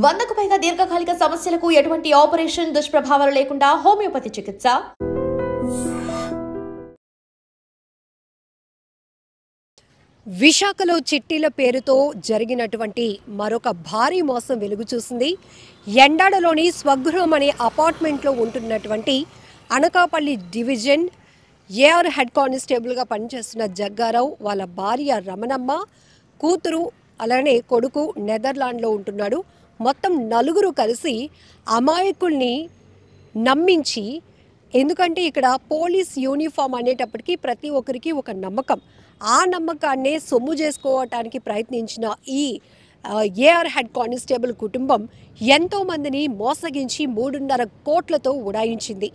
100కు పైగా దీర్ఘకాలిక సమస్యలకు ఎటువంటి ఆపరేషన్ దుష్ప్రభావాలు లేకుండా హోమియోపతి చికిత్స. విశాఖలో చిట్టీల పేరుతో జరిగినటువంటి మరొక భారీ మోసం వెలుగు చూసింది. ఎండాడలోని స్వగృహం అనే అపార్ట్మెంట్లో ఉంటున్నటువంటి అనకాపల్లి డివిజన్ ఏఆర్ హెడ్ కానిస్టేబుల్గా పనిచేస్తున్న జగ్గారావు, వాళ్ళ భార్య రమణమ్మ, కూతురు అలానే కొడుకు నెదర్లాండ్లో ఉంటున్నాడు. మొత్తం నలుగురు కలిసి అమాయకుల్ని నమ్మించి, ఎందుకంటే ఇక్కడ పోలీస్ యూనిఫామ్ అనేటప్పటికీ ప్రతి ఒక్కరికి ఒక నమ్మకం, ఆ నమ్మకాన్నే సొమ్ము చేసుకోవటానికి ప్రయత్నించిన ఈ ఏఆర్ హెడ్ కానిస్టేబుల్ కుటుంబం ఎంతోమందిని మోసగించి 3.5 కోట్లతో ఉడాయించింది.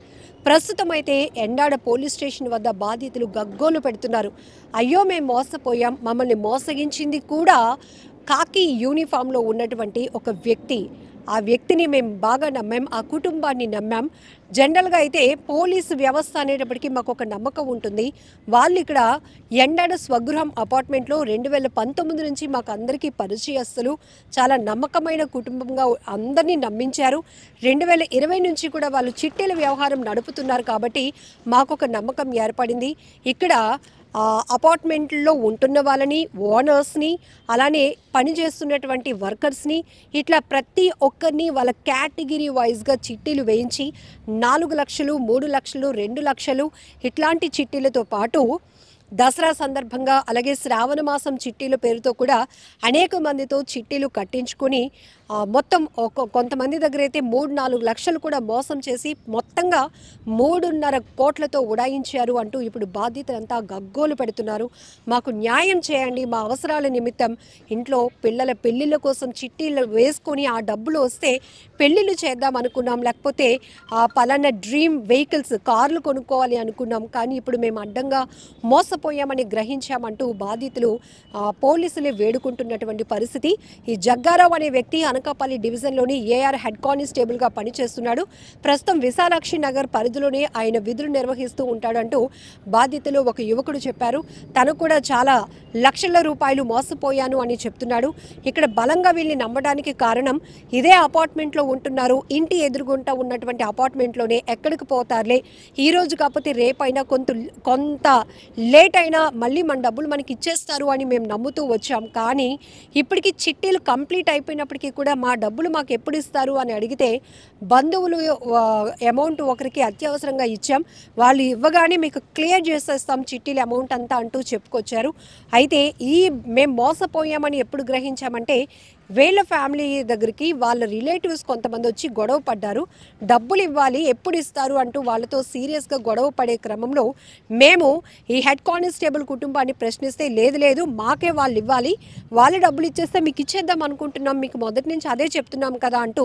ప్రస్తుతం అయితే ఎండాడ పోలీస్ స్టేషన్ వద్ద బాధితులు గగ్గోలు పెడుతున్నారు. అయ్యో మేము మోసపోయాం, మమ్మల్ని మోసగించింది కూడా కాకి యూనిఫామ్లో ఉన్నటువంటి ఒక వ్యక్తి. ఆ వ్యక్తిని మేము బాగా నమ్మాం, ఆ కుటుంబాన్ని నమ్మాం. జనరల్గా అయితే పోలీసు వ్యవస్థ అనేటప్పటికీ మాకు ఒక నమ్మకం ఉంటుంది. వాళ్ళు ఇక్కడ ఎండాడ స్వగృహం అపార్ట్మెంట్లో 2019 నుంచి మాకు అందరికీ పరిచయస్తులు, చాలా నమ్మకమైన కుటుంబంగా అందరినీ నమ్మించారు. 2020 నుంచి కూడా వాళ్ళు చిట్టీల వ్యవహారం నడుపుతున్నారు కాబట్టి మాకు ఒక నమ్మకం ఏర్పడింది. ఇక్కడ అపార్ట్మెంట్లో ఉంటున్న వాళ్ళని, ఓనర్స్ని, అలానే పనిచేస్తున్నటువంటి వర్కర్స్ని, ఇట్లా ప్రతి ఒక్కరిని వాళ్ళ కేటగిరీ వైజ్గా చిట్టీలు వేయించి 4 లక్షలు, 3 లక్షలు, 2 లక్షలు ఇట్లాంటి చిట్టీలతో పాటు దసరా సందర్భంగా అలాగే శ్రావణ మాసం చిట్టీల పేరుతో కూడా అనేక మందితో చిట్టీలు కట్టించుకొని మొత్తం కొంతమంది దగ్గర అయితే 3-4 లక్షలు కూడా మోసం చేసి మొత్తంగా 3.5 కోట్లతో ఉడాయించారు అంటూ ఇప్పుడు బాధితులంతా గగ్గోలు పెడుతున్నారు. మాకు న్యాయం చేయండి, మా అవసరాల నిమిత్తం ఇంట్లో పిల్లల పెళ్ళిళ్ళ కోసం చిట్టీలు వేసుకొని ఆ డబ్బులు వస్తే పెళ్ళిళ్ళు చేద్దాం అనుకున్నాం, లేకపోతే పలానా డ్రీమ్ వెహికల్స్ కార్లు కొనుక్కోవాలి అనుకున్నాం, కానీ ఇప్పుడు మేము అడ్డంగా మోసపోయామని గ్రహించామంటూ బాధితులు పోలీసులే వేడుకుంటున్నటువంటి పరిస్థితి. ఈ జగ్గారావు అనే వ్యక్తి అనకాపల్లి డివిజన్లోని ఏఆర్ హెడ్ కానిస్టేబుల్గా పనిచేస్తున్నాడు. ప్రస్తుతం విశాలాక్షి నగర్ పరిధిలోనే ఆయన విధులు నిర్వహిస్తూ ఉంటాడంటూ బాధితులు ఒక యువకుడు చెప్పారు. తను కూడా చాలా లక్షల రూపాయలు మోసపోయాను అని చెప్తున్నాడు. ఇక్కడ బలంగా వీళ్ళని నమ్మడానికి కారణం, ఇదే అపార్ట్మెంట్లో ఉంటున్నారు, ఇంటి ఎదురుగుంటా ఉన్నటువంటి అపార్ట్మెంట్లోనే, ఎక్కడికి పోతారులే, ఈ రోజు కాకపోతే రేపైనా కొంత లేట్ అయినా మళ్ళీ మన డబ్బులు మనకి ఇచ్చేస్తారు అని మేము నమ్ముతూ వచ్చాం. కానీ ఇప్పటికీ చిట్టీలు కంప్లీట్ అయిపోయినప్పటికీ కూడా మా డబ్బులు మాకు ఎప్పుడు ఇస్తారు అని అడిగితే, బంధువులు అమౌంట్ ఒకరికి అత్యవసరంగా ఇచ్చాం, వాళ్ళు ఇవ్వగానే మీకు క్లియర్ చేసేస్తాం చిట్టీల అమౌంట్ అంతా అంటూ చెప్పుకొచ్చారు. అయితే మేము మోసపోయామని ఎప్పుడు గ్రహించామంటే, వీళ్ళ ఫ్యామిలీ దగ్గరికి వాళ్ళ రిలేటివ్స్ కొంతమంది వచ్చి గొడవ పడ్డారు. డబ్బులు ఇవ్వాలి, ఎప్పుడు ఇస్తారు అంటూ వాళ్ళతో సీరియస్గా గొడవ పడే క్రమంలో మేము ఈ హెడ్ కానిస్టేబుల్ కుటుంబాన్ని ప్రశ్నిస్తే, లేదు మాకే వాళ్ళు ఇవ్వాలి, వాళ్ళు డబ్బులు ఇచ్చేస్తే మీకు ఇచ్చేద్దాం అనుకుంటున్నాం, మీకు మొదటి నుంచి అదే చెప్తున్నాం కదా అంటూ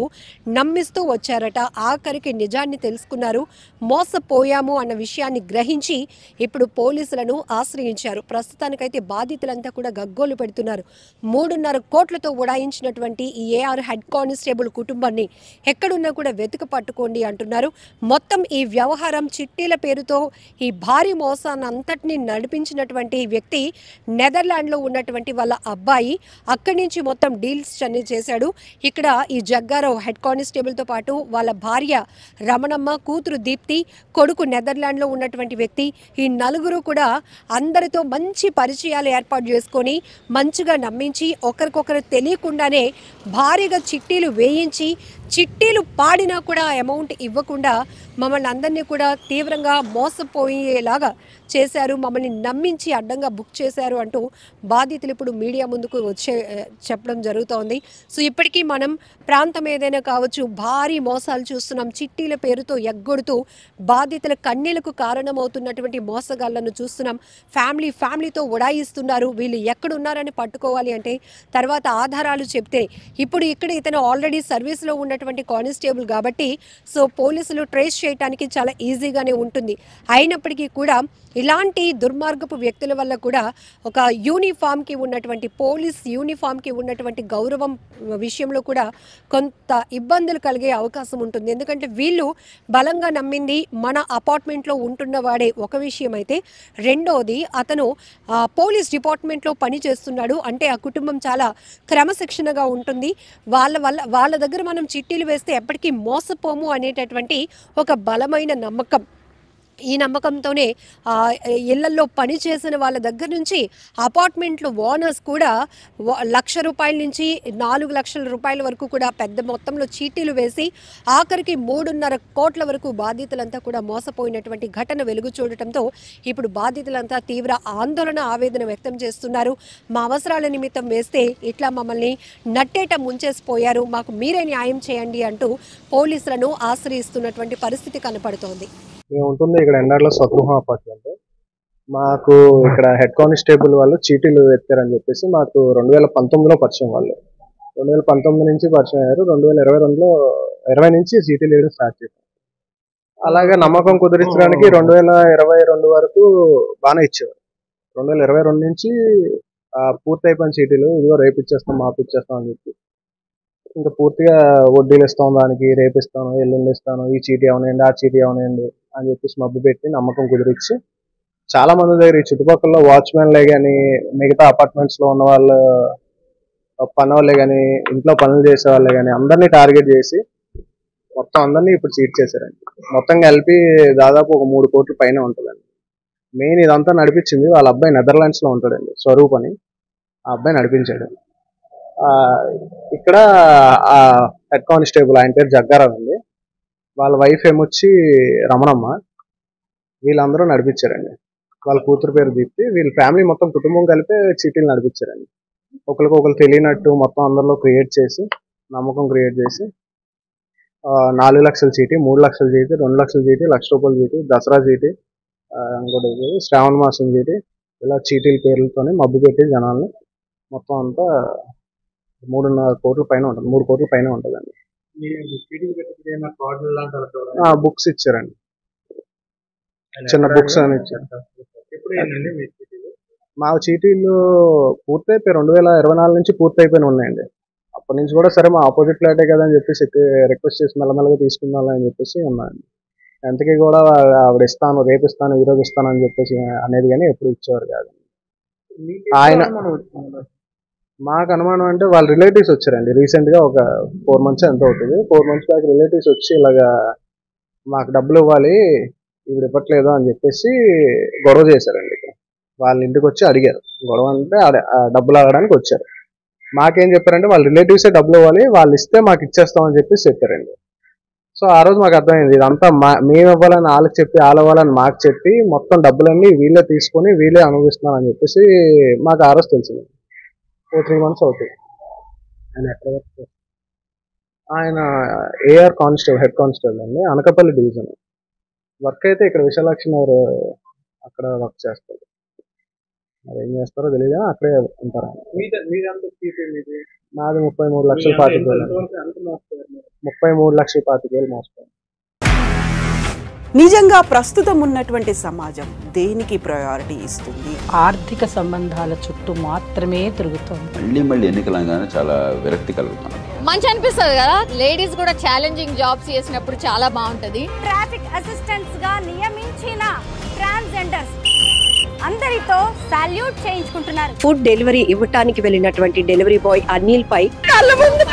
నమ్మిస్తూ వచ్చారట. ఆఖరికి నిజాన్ని తెలుసుకున్నారు, మోసపోయాము అన్న విషయాన్ని గ్రహించి ఇప్పుడు పోలీసులను ఆశ్రయించారు. ప్రస్తుతానికైతే బాధితులంతా కూడా గగ్గోలు పెడుతున్నారు. 3.5 కోట్లతో ఉడాయించినటువంటి ఈ ఏఆర్ హెడ్ కానిస్టేబుల్ కుటుంబాన్ని ఎక్కడున్నా కూడా వెతుకు పట్టుకోండి అంటున్నారు. మొత్తం ఈ వ్యవహారం చిట్టీల పేరుతో ఈ భారీ మోసాన్ని అంతటినీ నడిపించినటువంటి వ్యక్తి నెదర్లాండ్లో ఉన్నటువంటి వాళ్ళ అబ్బాయి. అక్కడి నుంచి మొత్తం డీల్స్ అన్ని చేశాడు. ఇక్కడ ఈ జగ్గారావు హెడ్ కానిస్టేబుల్తో పాటు వాళ్ళ భార్య రమణమ్మ, కూతురు దీప్తి, కొడుకు నెదర్లాండ్లో ఉన్నటువంటి వ్యక్తి, ఈ నలుగురు కూడా అందరితో మంచి పరిచయాలు ఏర్పాటు చేసుకొని మంచిగా నమ్మించి ఒకరికొకరు తెలియకుండానే భారీగా చిట్టీలు వేయించి, చిట్టీలు పాడినా కూడా అమౌంట్ ఇవ్వకుండా మమ్మల్ని అందరినీ కూడా తీవ్రంగా మోసపోయేలాగా చేశారు, మమ్మల్ని నమ్మించి అడ్డంగా బుక్ చేశారు అంటూ బాధితులు ఇప్పుడు మీడియా ముందుకు చెప్పడం జరుగుతోంది. సో ఇప్పటికీ మనం ప్రాంతం ఏదైనా కావచ్చు, భారీ మోసాలు చూస్తున్నాం. చిట్టీల పేరుతో ఎగ్గొడుతూ బాధితుల కన్నీళ్లకు కారణమవుతున్నటువంటి మోసగాళ్లను చూస్తున్నాం. ఫ్యామిలీతో ఉడాయిస్తున్నారు. వీళ్ళు ఎక్కడున్నారని పట్టుకోవాలి అంటే తర్వాత ఆధారాలు చెప్తే, ఇప్పుడు ఇక్కడ ఇతను ఆల్రెడీ సర్వీస్లో ఉన్నటువంటి ఉన్నటువంటి కానిస్టేబుల్ కాబట్టి సో పోలీసులు ట్రేస్ చేయడానికి చాలా ఈజీగానే ఉంటుంది. అయినప్పటికీ కూడా ఇలాంటి దుర్మార్గపు వ్యక్తుల వల్ల కూడా ఒక యూనిఫామ్కి ఉన్నటువంటి పోలీస్ యూనిఫామ్కి ఉన్నటువంటి గౌరవం విషయంలో కూడా కొంత ఇబ్బందులు కలిగే అవకాశం ఉంటుంది. ఎందుకంటే వీళ్ళు బలంగా నమ్మింది మన అపార్ట్మెంట్లో ఉంటున్నవాడే ఒక విషయం అయితే, రెండోది అతను పోలీస్ డిపార్ట్మెంట్లో పని చేస్తున్నాడు అంటే ఆ కుటుంబం చాలా క్రమశిక్షణగా ఉంటుంది. వాళ్ళ దగ్గర మనం చిట్టీలు వేస్తే ఎప్పటికీ మోసపోము అనేటటువంటి ఒక బలమైన నమ్మకం. ఈ నమ్మకంతోనే ఇళ్లలో పనిచేసిన వాళ్ళ దగ్గర నుంచి అపార్ట్మెంట్లో ఓనర్స్ కూడా ₹1,00,000 నుంచి 4 లక్షల రూపాయల వరకు కూడా పెద్ద మొత్తంలో చీటీలు వేసి ఆఖరికి 3.5 కోట్ల వరకు బాధితులంతా కూడా మోసపోయినటువంటి ఘటన వెలుగు చూడటంతో ఇప్పుడు బాధితులంతా తీవ్ర ఆందోళన ఆవేదన వ్యక్తం చేస్తున్నారు. మా అవసరాల నిమిత్తం వేస్తే ఇట్లా మమ్మల్ని నట్టేట ముంచేసిపోయారు, మాకు మీరే న్యాయం చేయండి అంటూ పోలీసులను ఆశ్రయిస్తున్నటువంటి పరిస్థితి కనపడుతోంది. మేము ఉంటుంది ఇక్కడ ఎండాడలో స్వగృహం అపార్ట్మెంట్. మాకు ఇక్కడ హెడ్ కానిస్టేబుల్ వాళ్ళు చీటీలు ఎత్తారని చెప్పేసి మాకు 2019లో పరిచయం. వాళ్ళు 2019 నుంచి పరిచయం అయ్యారు. 2020 నుంచి చీటీలు వేయడం స్టార్ట్ చేశారు. అలాగే నమ్మకం కుదిరించడానికి 2022 వరకు బాగానే ఇచ్చేవారు. 2022 నుంచి పూర్తయిపోయిన చీటీలు ఇదిగో రేపు ఇచ్చేస్తాం మాపు ఇచ్చేస్తాం అని చెప్పి ఇంకా పూర్తిగా వడ్డీలు ఇస్తాం, దానికి రేపిస్తాను, ఎల్లుండి ఇస్తాను, ఈ చీటీ అవనండి ఆ చీటీ అవనండి అని చెప్పేసి మబ్బు పెట్టి నమ్మకం కుదిరించి చాలా మంది దగ్గర ఈ చుట్టుపక్కల వాచ్మెన్లే కానీ మిగతా అపార్ట్మెంట్స్ లో ఉన్న వాళ్ళు పని వాళ్ళే కానీ ఇంట్లో పనులు చేసే వాళ్ళే కానీ అందరినీ టార్గెట్ చేసి మొత్తం అందరినీ ఇప్పుడు చీట్ చేశారండి. మొత్తం కలిపి దాదాపు ఒక 3 కోట్ల పైన ఉంటుందండి. మెయిన్ ఇదంతా నడిపించింది వాళ్ళ అబ్బాయి నెదర్లాండ్స్ లో ఉంటాడండి, స్వరూప్ అని. ఆ అబ్బాయి నడిపించాడు. ఇక్కడ హెడ్ కానిస్టేబుల్ ఆయన పేరు జగ్గారావు అండి, వాళ్ళ వైఫ్ ఏమొచ్చి రమణమ్మ. వీళ్ళందరూ నడిపించారండి. వాళ్ళ కూతురు పేరు దీప్తి. వీళ్ళ ఫ్యామిలీ మొత్తం కుటుంబం కలిపి చీటీలు నడిపించారండి. ఒకరు తెలియనట్టు మొత్తం అందరిలో క్రియేట్ చేసి నమ్మకం క్రియేట్ చేసి 4 లక్షల చీటీ, 3 లక్షల చీటీ, 2 లక్షల చీటీ, ₹1,00,000 చీటీ, దసరా చీటీ, ఇంకోటి శ్రావణ మాసం చీటీ, ఇలా చీటీల పేర్లతోనే మబ్బు పెట్టి జనాల్ని మొత్తం అంతా 3.5 కోట్ల పైన ఉంటుంది, 3 కోట్ల పైన ఉంటుందండి. బుక్స్ ఇచ్చారండి, చిన్న బుక్స్ అని ఇచ్చారు. మా చీటీలు పూర్తయిపోయి 2024 నుంచి పూర్తయిపోయిన ఉన్నాయండి. అప్పటి నుంచి కూడా సరే మా ఆపోజిట్ ఫ్లాటే కదా అని చెప్పేసి రిక్వెస్ట్ చేసి మెల్లమెల్లగా తీసుకుందాం అని చెప్పేసి ఉన్నాయండి. ఎంతకీ కూడా ఆవిడ ఇస్తాను, రేపు ఇస్తాను, ఈరోజు ఇస్తాను అని చెప్పేసి అనేది కానీ ఎప్పుడు ఇచ్చేవారు కాదు. ఆయన మాకు అనుమానం అంటే వాళ్ళ రిలేటివ్స్ వచ్చారండి రీసెంట్ గా, ఒక 4 months ఎంత అవుతుంది, 4 months బ్యాక్ రిలేటివ్స్ వచ్చి ఇలాగా మాకు డబ్బులు ఇవ్వాలి ఇప్పుడు ఇవ్వట్లేదు అని చెప్పేసి గొడవ చేశారండి. వాళ్ళ ఇంటికి వచ్చి అడిగారు. గొడవ అంటే డబ్బులు అడగడానికి వచ్చారు. మాకేం చెప్పారంటే వాళ్ళ రిలేటివ్సే డబ్బులు ఇవ్వాలి, వాళ్ళు ఇస్తే మాకు ఇచ్చేస్తామని చెప్పేసి చెప్పారండి. సో ఆ రోజు మాకు అర్థమైంది ఇదంతా మేము ఇవ్వాలని వాళ్ళకి చెప్పి, వాళ్ళు ఇవ్వాలని మాకు చెప్పి మొత్తం డబ్బులన్నీ వీళ్ళే తీసుకొని వీళ్ళే అనుభవిస్తున్నారని చెప్పేసి మాకు ఆ రోజు తెలిసింది. 3 months అవుతాయి. ఆయన ఎక్కడ వర్క్, ఆయన ఏఆర్ కానిస్టేబుల్, హెడ్ కానిస్టేబుల్ అండి, అనకాపల్లి డివిజన్. వర్క్ అయితే ఇక్కడ విశాలాక్షి నగర్ అక్కడ వర్క్ చేస్తారు. మరి ఏం చేస్తారో తెలియదు, అక్కడే ఉంటారు. నాది 33,25,000, 33,25,000 మోస్తాను. నిజంగా ప్రస్తుతం ఉన్నటువంటి సమాజం దేనికి ప్రయారిటీ ఇస్తుంది? ఆర్థిక సంబంధాల చుట్టూ మాత్రమే తిరుగుతుంది. మళ్ళీ ఎన్నికలంగానే చాలా విరక్తి కలుగుతాను. మంచి అనిపిస్తుంది కదా, లేడీస్ కూడా ఛాలెంజింగ్ జాబ్స్ చేసినప్పుడు చాలా బాగుంటది. ట్రాఫిక్ అసిస్టెంట్స్ గా నియమించిన ట్రాన్స్జెండర్స్ అందరితో సాల్యూట్ చేయించుకుంటున్నారు. ఫుడ్ డెలివరీ ఇవ్వటానికి వెళ్ళినటువంటి డెలివరీ బాయ్ అనిల్ పై కళ్ళ ముందు